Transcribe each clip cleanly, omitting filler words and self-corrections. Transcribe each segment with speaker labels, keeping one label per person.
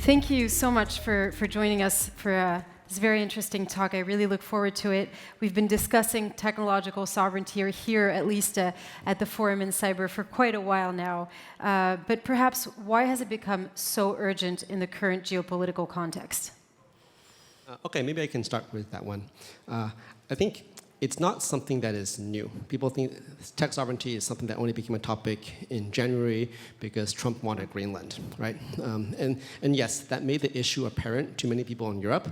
Speaker 1: Thank you so much for joining us for this very interesting talk. I really look forward to it. We've been discussing technological sovereignty here, at least at the Forum INCYBER, for quite a while now. But perhaps, why has it become so urgent in the current geopolitical context?
Speaker 2: Okay, maybe I can start with that one. I think it's not something that is new. People think tech sovereignty is something that only became a topic in January because Trump wanted Greenland, right? And yes, that made the issue apparent to many people in Europe.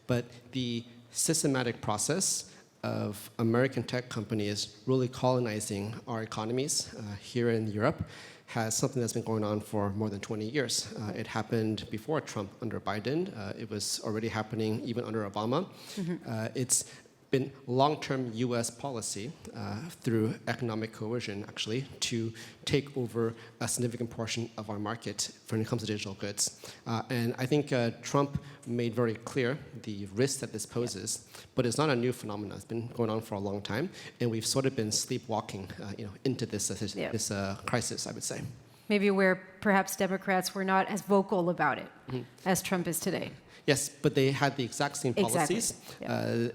Speaker 2: But the systematic process of American tech companies really colonizing our economies here in Europe has something that's been going on for more than 20 years. It happened before Trump under Biden. It was already happening even under Obama. It's been long-term US policy through economic coercion, actually, to take over a significant portion of our market when it comes to digital goods. And I think Trump made very clear the risk that this poses, but it's not a new phenomenon. It's been going on for a long time, and we've sort of been sleepwalking into this crisis, I would say.
Speaker 1: Maybe where perhaps Democrats were not as vocal about it as Trump is today.
Speaker 2: Yes, but they had the exact same policies,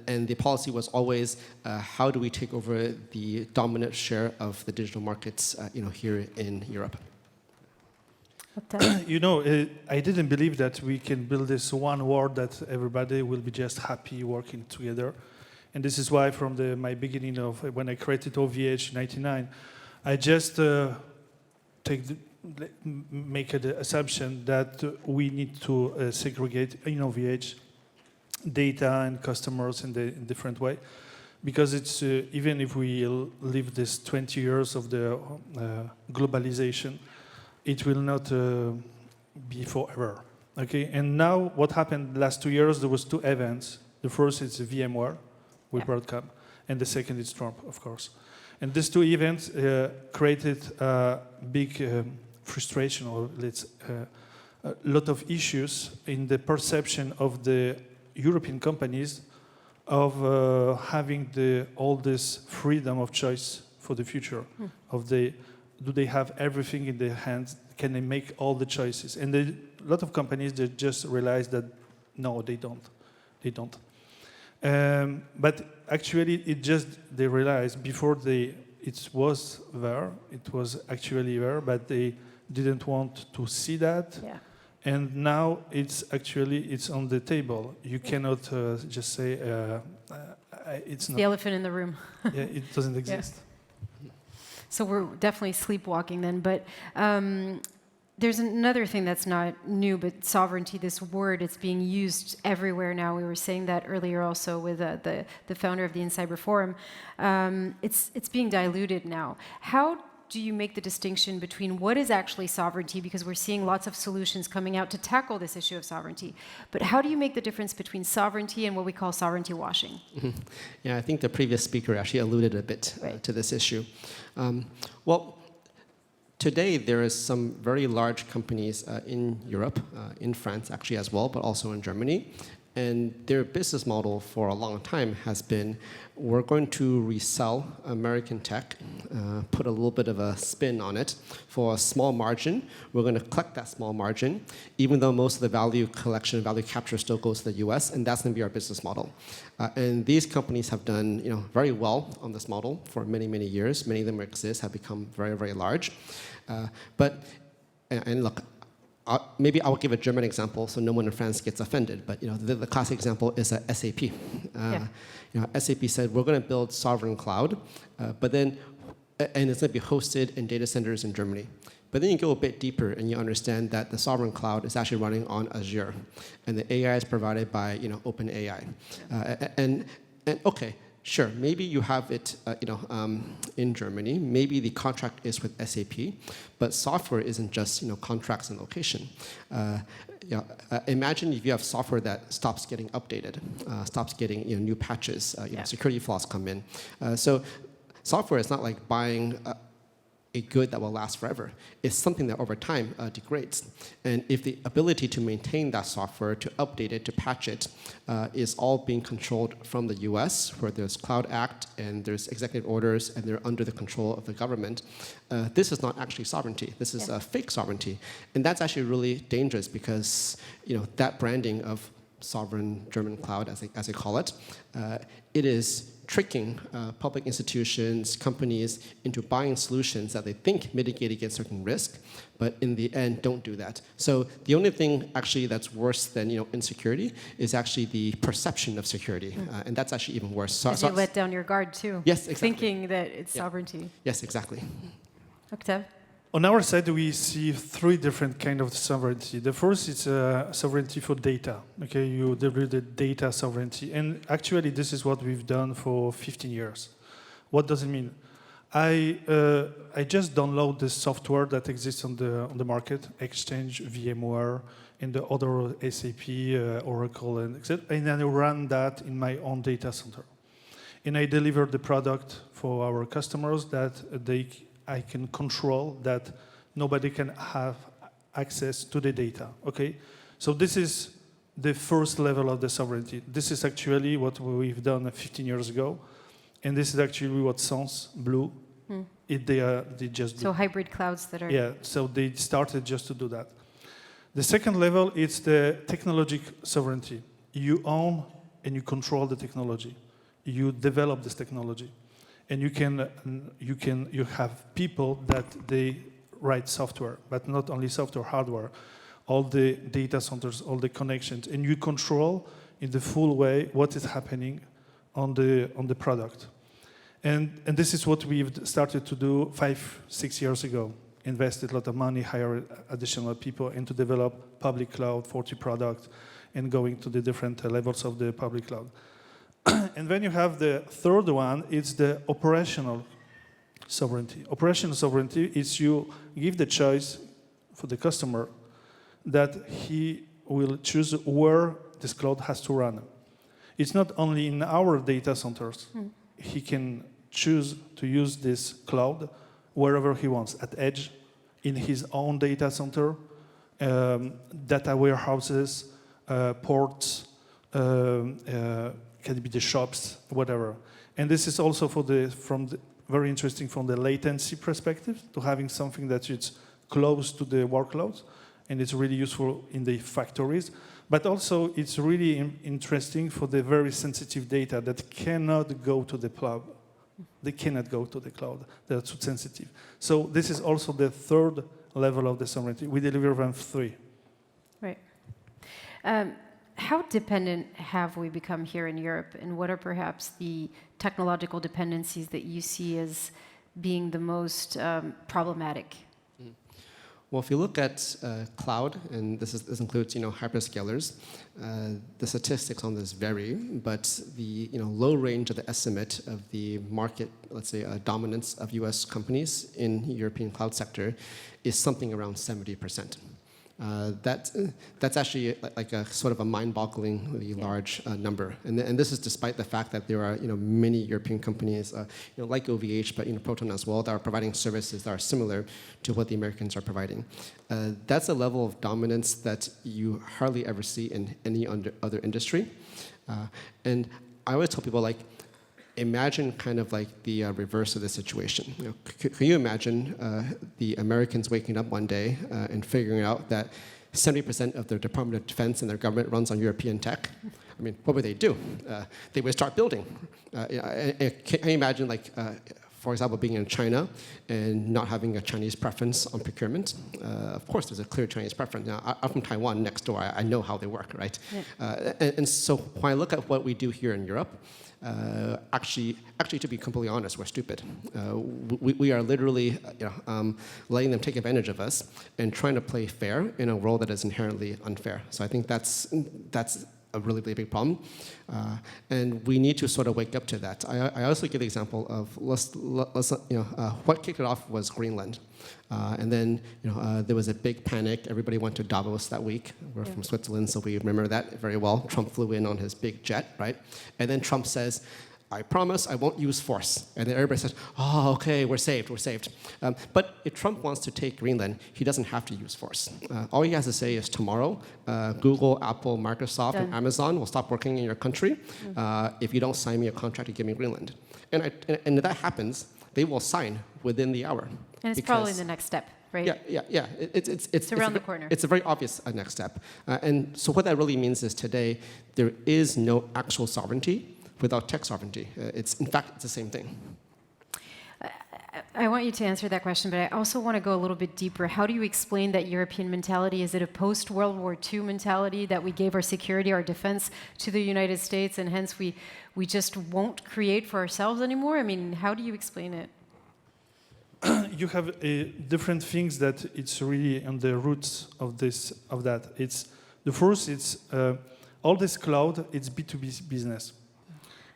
Speaker 2: and the policy was always, how do we take over the dominant share of the digital markets, here in Europe?
Speaker 3: I didn't believe that we can build this one world that everybody will be just happy working together, and this is why from my beginning of when I created OVH in '99, I just make the assumption that we need to segregate in OVH data and customers in a different way, because it's even if we live this 20 years of the globalization, it will not be forever. Okay, and now what happened last 2 years? There was 2 events. The first is VMware with Broadcom, and the second is Trump, of course. And these 2 events created a big frustration, or a lot of issues in the perception of the European companies of having all this freedom of choice for the future. Do they have everything in their hands? Can they make all the choices? And a lot of companies, they just realize that no, they don't. They don't. But actually, they realized before it was actually there, but they didn't want to see that. Yeah. And now it's on the table. You cannot just say it's not.
Speaker 1: The elephant in the room.
Speaker 3: Yeah, it doesn't exist.
Speaker 1: Yeah. So we're definitely sleepwalking then. But there's another thing that's not new, but sovereignty, this word, it's being used everywhere now. We were saying that earlier also with the founder of the INCYBER Forum. It's being diluted now. How do you make the distinction between what is actually sovereignty, because we're seeing lots of solutions coming out to tackle this issue of sovereignty, but how do you make the difference between sovereignty and what we call sovereignty washing?
Speaker 2: Yeah, I think the previous speaker actually alluded a bit to this issue. Well, today there is some very large companies in Europe, in France actually as well, but also in Germany. And their business model for a long time has been, we're going to resell American tech, put a little bit of a spin on it for a small margin. We're going to collect that small margin, even though most of the value collection, value capture still goes to the US, and that's going to be our business model. And these companies have done very well on this model for many, many years. Many of them exist, have become very, very large. And look, maybe I'll give a German example so no one in France gets offended, but the classic example is SAP. SAP said, we're going to build sovereign cloud, and it's going to be hosted in data centers in Germany. But then you go a bit deeper and you understand that the sovereign cloud is actually running on Azure, and the AI is provided by OpenAI. And okay, sure, maybe you have it in Germany. Maybe the contract is with SAP, but software isn't just contracts and location. Imagine if you have software that stops getting updated, stops getting new patches, security flaws come in. So software is not like buying a good that will last forever. It's something that over time degrades. And if the ability to maintain that software, to update it, to patch it, is all being controlled from the US, where there's Cloud Act and there's executive orders and they're under the control of the government, this is not actually sovereignty. This is fake sovereignty. And that's actually really dangerous because that branding of sovereign German cloud, as they call it, it is tricking public institutions, companies into buying solutions that they think mitigate against certain risk, but in the end don't do that. So the only thing actually that's worse than insecurity is actually the perception of security, and that's actually even worse. So
Speaker 1: you let down your guard too.
Speaker 2: Yes, exactly.
Speaker 1: Thinking that it's sovereignty.
Speaker 2: Yes, exactly.
Speaker 1: Octave?
Speaker 3: On our side, we see three different kinds of sovereignty. The first is sovereignty for data. Okay, you deliver the data sovereignty. And actually, this is what we've done for 15 years. What does it mean? I just download the software that exists on the market, Exchange, VMware, and the other SAP, Oracle, and etc. And then I run that in my own data center. And I deliver the product for our customers that I can control, that nobody can have access to the data, okay? So this is the first level of the sovereignty. This is actually what we've done 15 years ago, and this is actually what Sans, Blue, they just do.
Speaker 1: So hybrid clouds that are...
Speaker 3: Yeah, so they started just to do that. The second level is the technological sovereignty. You own and you control the technology. You develop this technology. And you have people that they write software, but not only software, hardware, all the data centers, all the connections, and you control in the full way what is happening on the product. And this is what we've started to do 5-6 years ago. Invested a lot of money, hired additional people, and to develop public cloud, 40 products, and going to the different levels of the public cloud. And then you have the third one, it's the operational sovereignty. Operational sovereignty is you give the choice for the customer that he will choose where this cloud has to run. It's not only in our data centers. He can choose to use this cloud wherever he wants, at edge, in his own data center, data warehouses, ports, can be the shops, whatever. And this is also very interesting from the latency perspective, to having something that is close to the workloads, and it's really useful in the factories. But also, it's really interesting for the very sensitive data that cannot go to the cloud. They cannot go to the cloud. They're too sensitive. So this is also the third level of the sovereignty. We deliver them 3.
Speaker 1: Right. How dependent have we become here in Europe, and what are perhaps the technological dependencies that you see as being the most problematic?
Speaker 2: Well, if you look at cloud, and this includes hyperscalers, the statistics on this vary, but the low range of the estimate of the market, let's say, dominance of U.S. companies in European cloud sector is something around 70%. That's actually like a sort of a mind-bogglingly large number, and this is despite the fact that there are many European companies like OVH, but Proton as well, that are providing services that are similar to what the Americans are providing. That's a level of dominance that you hardly ever see in any other industry, and I always tell people, imagine kind of like the reverse of the situation. Can you imagine the Americans waking up one day and figuring out that 70% of their Department of Defense and their government runs on European tech? I mean, what would they do? They would start building. Can you imagine, for example, being in China and not having a Chinese preference on procurement? Of course, there's a clear Chinese preference. Now, I'm from Taiwan, next door. I know how they work, right? Yeah. And so when I look at what we do here in Europe, actually, to be completely honest, we're stupid. We are literally letting them take advantage of us and trying to play fair in a world that is inherently unfair. So I think that's a really, really big problem, and we need to sort of wake up to that. I also give the example of what kicked it off was Greenland, and then there was a big panic. Everybody went to Davos that week. We're from Switzerland, so we remember that very well. Trump flew in on his big jet, right? And then Trump says, I promise I won't use force. And then everybody says, oh, okay, we're saved, we're saved. But if Trump wants to take Greenland, he doesn't have to use force. All he has to say is tomorrow, Google, Apple, Microsoft, and Amazon will stop working in your country if you don't sign me a contract to give me Greenland. And if that happens, they will sign within the hour.
Speaker 1: And it's probably the next step, right?
Speaker 2: Yeah. It's
Speaker 1: around the corner.
Speaker 2: It's a very obvious next step. And so what that really means is today, there is no actual sovereignty without tech sovereignty. In fact, it's the same thing.
Speaker 1: I want you to answer that question, but I also want to go a little bit deeper. How do you explain that European mentality? Is it a post-World War II mentality that we gave our security, our defense to the United States, and hence we just won't create for ourselves anymore? I mean, how do you explain it?
Speaker 3: You have different things that it's really on the roots of that. It's the first. It's all this cloud. It's B2B business.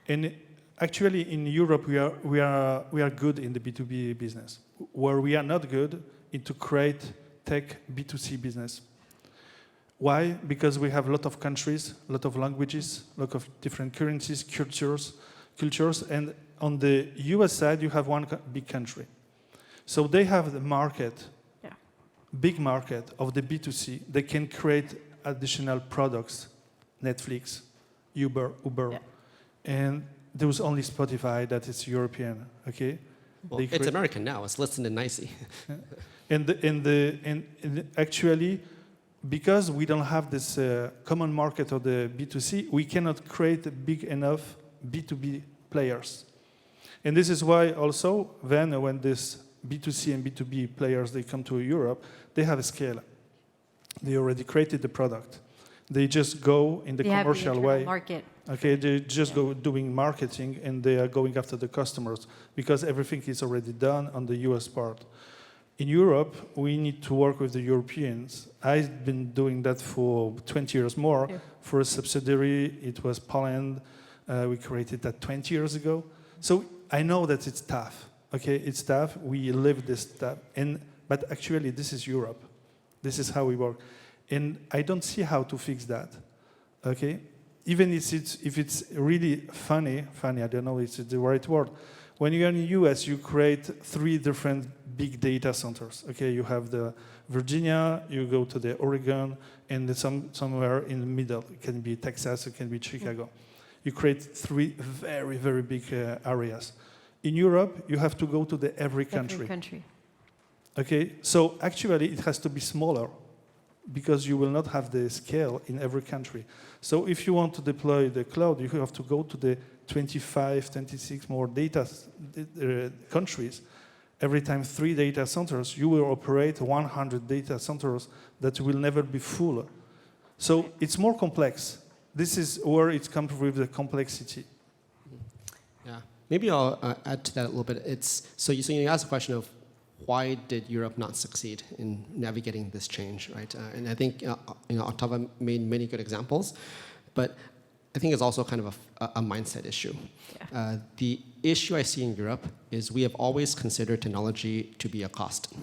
Speaker 3: And actually, in Europe, we are good in the B2B business. Where we are not good is to create tech B2C business. Why? Because we have a lot of countries, a lot of languages, a lot of different currencies, cultures, and on the US side, you have one big country. So they have the market, big market of the B2C. They can create additional products, Netflix, Uber. And there was only Spotify that is European, okay?
Speaker 2: Well, it's American now. It's listed in NICE.
Speaker 3: And actually, because we don't have this common market of the B2C, we cannot create big enough B2B players. And this is why also, then when this B2C and B2B players, they come to Europe, they have a scale. They already created the product. They just go in the commercial way.
Speaker 1: Market.
Speaker 3: Okay, they just go doing marketing and they are going after the customers because everything is already done on the US part. In Europe, we need to work with the Europeans. I've been doing that for 20 years more. Yeah. For a subsidiary, it was Poland. We created that 20 years ago. So I know that it's tough. Okay, it's tough. We live this stuff. But actually, this is Europe. This is how we work. And I don't see how to fix that, okay? Even if it's really funny, I don't know if it's the right word. When you're in the US, you create 3 different big data centers, okay? You have the Virginia, you go to the Oregon, and somewhere in the middle. It can be Texas, it can be Chicago. You create 3 very, very big areas. In Europe, you have to go to every country. Okay, so actually it has to be smaller, because you will not have the scale in every country. So if you want to deploy the cloud, you have to go to the 25, 26 more data countries. Every time 3 data centers, you will operate 100 data centers that will never be full. So it's more complex. This is where it comes with the complexity.
Speaker 2: Yeah, maybe I'll add to that a little bit. So you asked the question of why did Europe not succeed in navigating this change, right? And I think Octave made many good examples, but I think it's also kind of a mindset issue. Yeah. The issue I see in Europe is we have always considered technology to be a cost.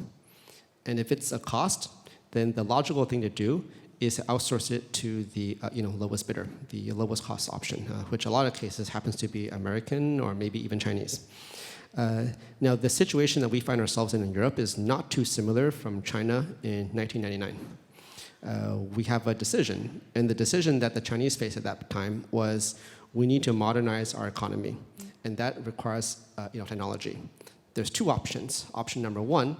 Speaker 2: And if it's a cost, then the logical thing to do is to outsource it to the lowest bidder, the lowest cost option, which a lot of cases happens to be American or maybe even Chinese. Now, the situation that we find ourselves in Europe is not too similar from China in 1999. We have a decision, and the decision that the Chinese faced at that time was we need to modernize our economy, and that requires technology. There's 2 options. Option number 1,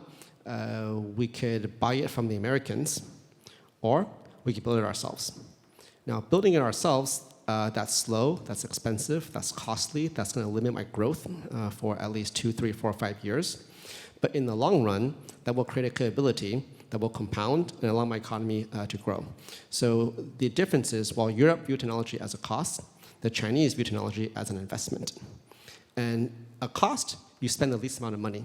Speaker 2: we could buy it from the Americans, or we could build it ourselves. Now, building it ourselves, that's slow, that's expensive, that's costly, that's going to limit my growth for at least 2, 3, 4, 5 years. But in the long run, that will create a capability that will compound and allow my economy to grow. So the difference is, while Europe view technology as a cost, the Chinese view technology as an investment. And a cost, you spend the least amount of money.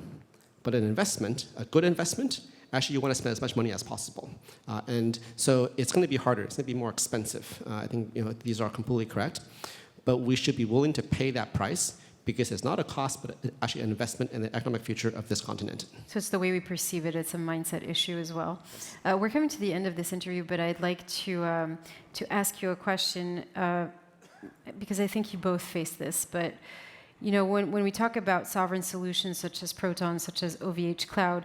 Speaker 2: But an investment, a good investment, actually you want to spend as much money as possible. And so it's going to be harder, it's going to be more expensive. I think these are completely correct. But we should be willing to pay that price because it's not a cost, but actually an investment in the economic future of this continent.
Speaker 1: So it's the way we perceive it. It's a mindset issue as well. We're coming to the end of this interview, but I'd like to ask you a question because I think you both face this. But you know, when we talk about sovereign solutions such as Proton, such as OVHCloud,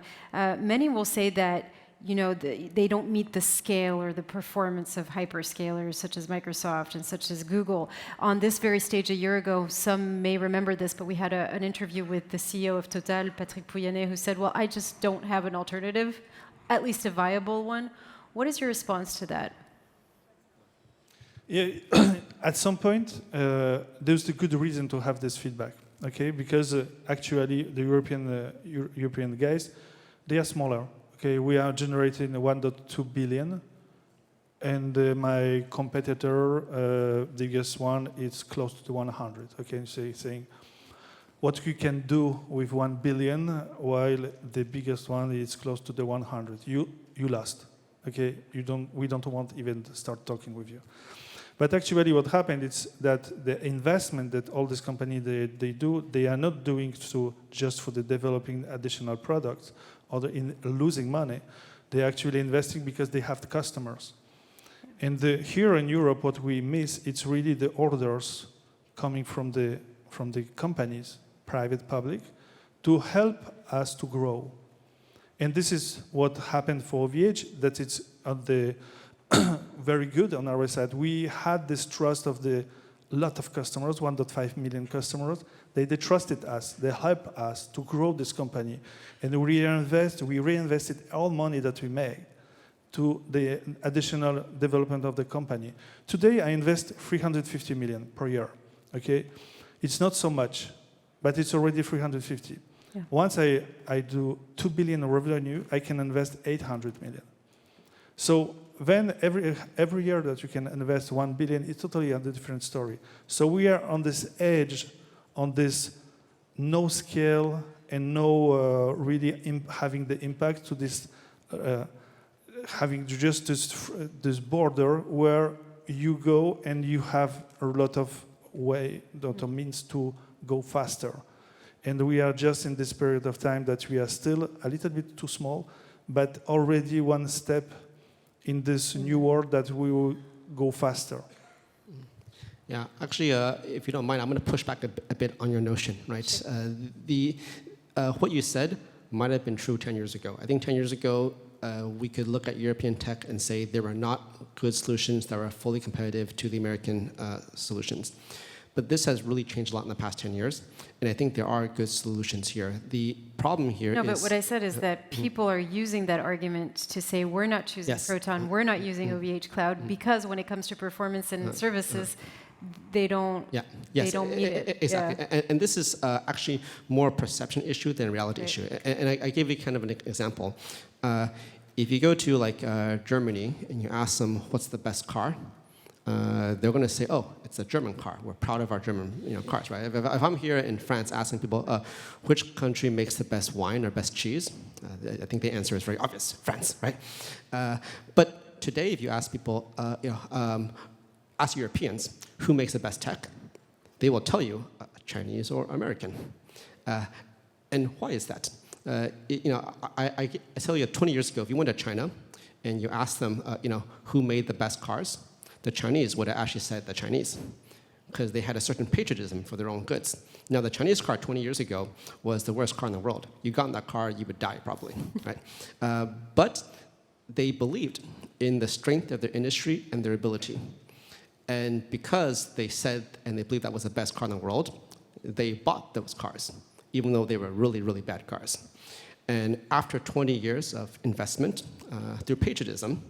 Speaker 1: many will say that, you know, they don't meet the scale or the performance of hyperscalers such as Microsoft and such as Google. On this very stage a year ago, some may remember this, but we had an interview with the CEO of Total, Patrick Pouyanné, who said, well, I just don't have an alternative, at least a viable one. What is your response to that?
Speaker 3: Yeah, at some point, there's a good reason to have this feedback, okay? Because actually, the European guys, they are smaller. Okay, we are generating 1.2 billion, and my competitor, the biggest one, is close to 100. Okay, so saying what we can do with 1 billion, while the biggest one is close to the 100. You lost. Okay, we don't want even to start talking with you. But actually what happened is that the investment that all these companies, they do, they are not doing so just for the developing additional products or in losing money. They're actually investing because they have the customers. And here in Europe, what we miss, it's really the orders coming from the companies, private, public, to help us to grow. And this is what happened for OVH, that it's on the very good on our side. We had this trust of the lot of customers, 1.5 million customers. They trusted us. They helped us to grow this company. And we reinvested all money that we made to the additional development of the company. Today, I invest 350 million per year. Okay, it's not so much, but it's already 350. Yeah. Once I do 2 billion revenue, I can invest 800 million. So then every year that you can invest 1 billion, it's totally a different story. So we are on this edge, on this no scale and no really having the impact to this, having just this border where you go and you have a lot of means to go faster. And we are just in this period of time that we are still a little bit too small, but already one step in this new world that we will go faster.
Speaker 2: Yeah, actually, if you don't mind, I'm going to push back a bit on your notion, right? Sure. What you said might have been true 10 years ago. I think 10 years ago, we could look at European tech and say there were not good solutions that were fully competitive to the American solutions. But this has really changed a lot in the past 10 years, and I think there are good solutions here. The problem here is...
Speaker 1: No, but what I said is that people are using that argument to say we're not choosing Proton, we're not using OVHCloud, because when it comes to performance and services, they don't they don't meet it.
Speaker 2: Exactly. Yeah. And this is actually more a perception issue than a reality issue. And I gave you kind of an example. If you go to like Germany and you ask them what's the best car, they're going to say, oh, it's a German car. We're proud of our German cars, right? If I'm here in France asking people, which country makes the best wine or best cheese, I think the answer is very obvious, France, right? But today, if you ask people, ask Europeans, who makes the best tech, they will tell you Chinese or American. And why is that? I tell you, 20 years ago, if you went to China and you asked them, who made the best cars, the Chinese would have actually said the Chinese, because they had a certain patriotism for their own goods. Now, the Chinese car 20 years ago was the worst car in the world. You got in that car, you would die probably, right? But they believed in the strength of their industry and their ability. And because they said and they believed that was the best car in the world, they bought those cars, even though they were really, really bad cars. And after 20 years of investment through patriotism,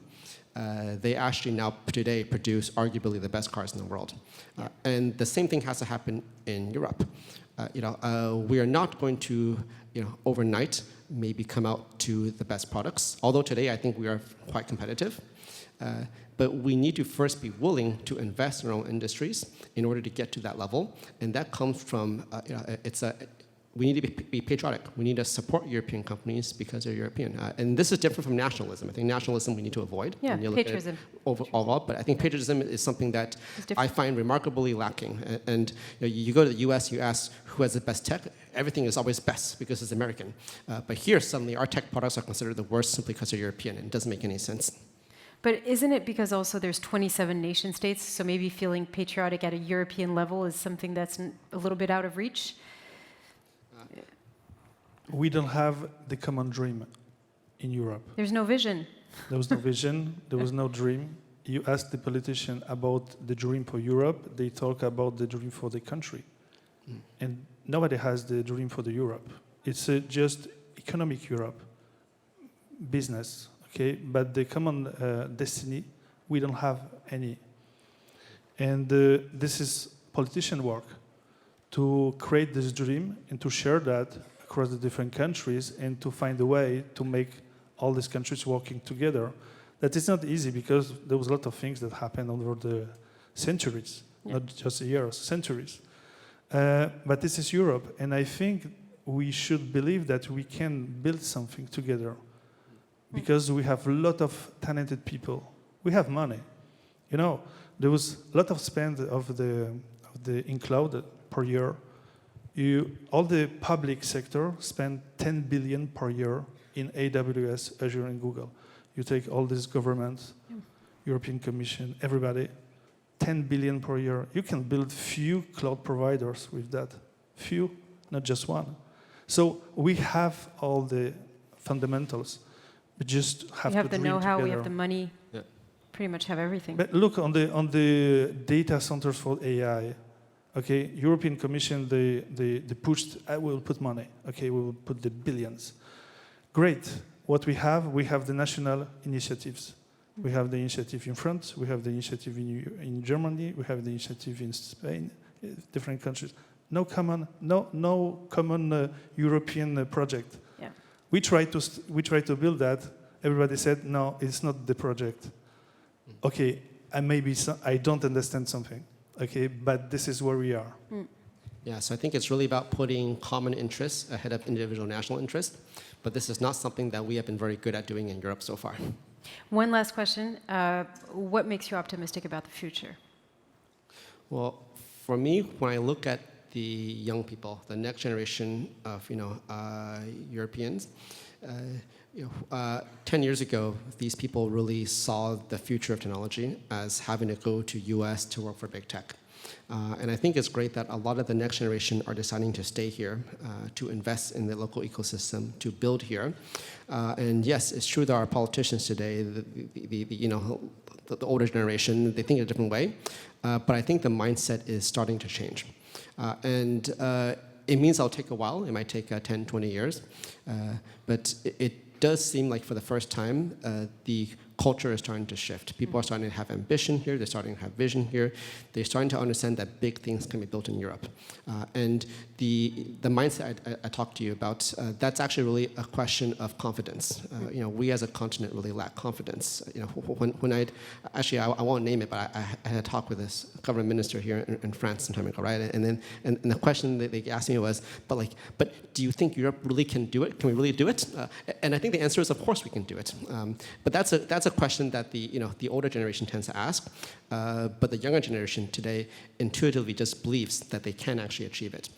Speaker 2: they actually now today produce arguably the best cars in the world. And the same thing has to happen in Europe. We are not going to, overnight maybe come out to the best products, although today I think we are quite competitive. But we need to first be willing to invest in our own industries in order to get to that level. And that comes from, we need to be patriotic. We need to support European companies because they're European. And this is different from nationalism. I think nationalism we need to avoid.
Speaker 1: Yeah, patriotism.
Speaker 2: Overall, but I think patriotism is something that I find remarkably lacking. And you go to the US, you ask who has the best tech, everything is always best because it's American. But here, suddenly, our tech products are considered the worst simply because they're European, and it doesn't make any sense.
Speaker 1: But isn't it because also there's 27 nation states, so maybe feeling patriotic at a European level is something that's a little bit out of reach?
Speaker 3: We don't have the common dream in Europe.
Speaker 1: There's no vision.
Speaker 3: There was no vision, there was no dream. You ask the politician about the dream for Europe, they talk about the dream for the country. And nobody has the dream for the Europe. It's just economic Europe, business, okay? But the common destiny, we don't have any. And this is politician work, to create this dream and to share that across the different countries and to find a way to make all these countries working together. That is not easy because there was a lot of things that happened over the centuries, not just years, centuries. But this is Europe, and I think we should believe that we can build something together because we have a lot of talented people. We have money. You know, there was a lot of spend of the in cloud per year. All the public sector spend 10 billion per year in AWS, Azure, and Google. You take all these governments, European Commission, everybody, 10 billion per year. You can build few cloud providers with that. Few, not just one. So we have all the fundamentals. We just have to dream together.
Speaker 1: We have the know-how, we have the money, pretty much have everything.
Speaker 3: But look, on the data centers for AI, okay, European Commission, they pushed, I will put money, okay, we will put the billions. Great. What we have the national initiatives. We have the initiative in France, we have the initiative in Germany, we have the initiative in Spain, different countries. No common European project.
Speaker 1: Yeah.
Speaker 3: We try to build that. Everybody said, no, it's not the project. Okay, I don't understand something. Okay, but this is where we are.
Speaker 2: Yeah, so I think it's really about putting common interests ahead of individual national interests, but this is not something that we have been very good at doing in Europe so far.
Speaker 1: One last question. What makes you optimistic about the future?
Speaker 2: Well, for me, when I look at the young people, the next generation of Europeans, 10 years ago, these people really saw the future of technology as having to go to US to work for big tech. And I think it's great that a lot of the next generation are deciding to stay here, to invest in the local ecosystem, to build here. And yes, it's true there are politicians today, the older generation, they think in a different way. But I think the mindset is starting to change. And it means it'll take a while. It might take 10, 20 years. But it does seem like for the first time, the culture is starting to shift. People are starting to have ambition here. They're starting to have vision here. They're starting to understand that big things can be built in Europe. And the mindset I talked to you about, that's actually really a question of confidence. We as a continent really lack confidence. When I won't name it, but I had a talk with this government minister here in France some time ago, right? And the question that they asked me was, but do you think Europe really can do it? Can we really do it? And I think the answer is, of course, we can do it. But that's a question that the older generation tends to ask, but the younger generation today intuitively just believes that they can actually achieve it.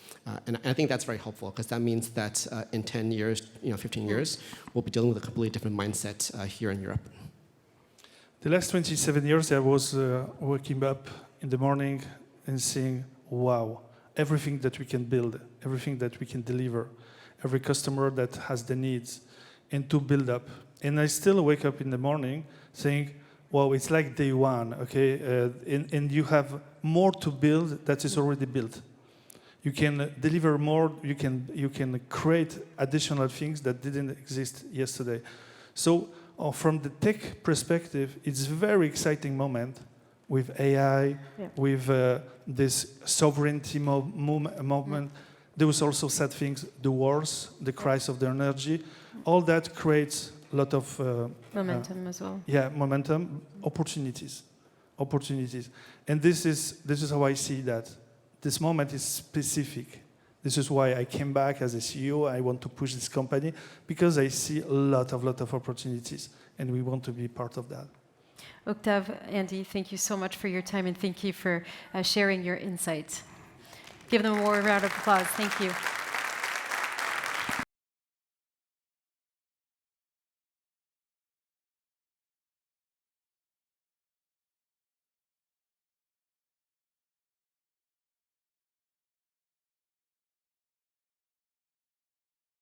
Speaker 2: And I think that's very helpful because that means that in 10 years, 15 years, we'll be dealing with a completely different mindset here in Europe.
Speaker 3: The last 27 years, I was waking up in the morning and saying, wow, everything that we can build, everything that we can deliver, every customer that has the needs, and to build up. And I still wake up in the morning saying, well, it's like day one, okay? And you have more to build that is already built. You can deliver more, you can create additional things that didn't exist yesterday. So from the tech perspective, it's a very exciting moment with AI, with this sovereignty movement. There was also sad things, the wars, the crisis of the energy. All that creates a lot of
Speaker 1: momentum as well.
Speaker 3: Yeah, momentum, opportunities. And this is how I see that. This moment is specific. This is why I came back as a CEO. I want to push this company because I see a lot of opportunities, and we want to be part of that.
Speaker 1: Octave, Andy, thank you so much for your time, and thank you for sharing your insights. Give them a round of applause. Thank you.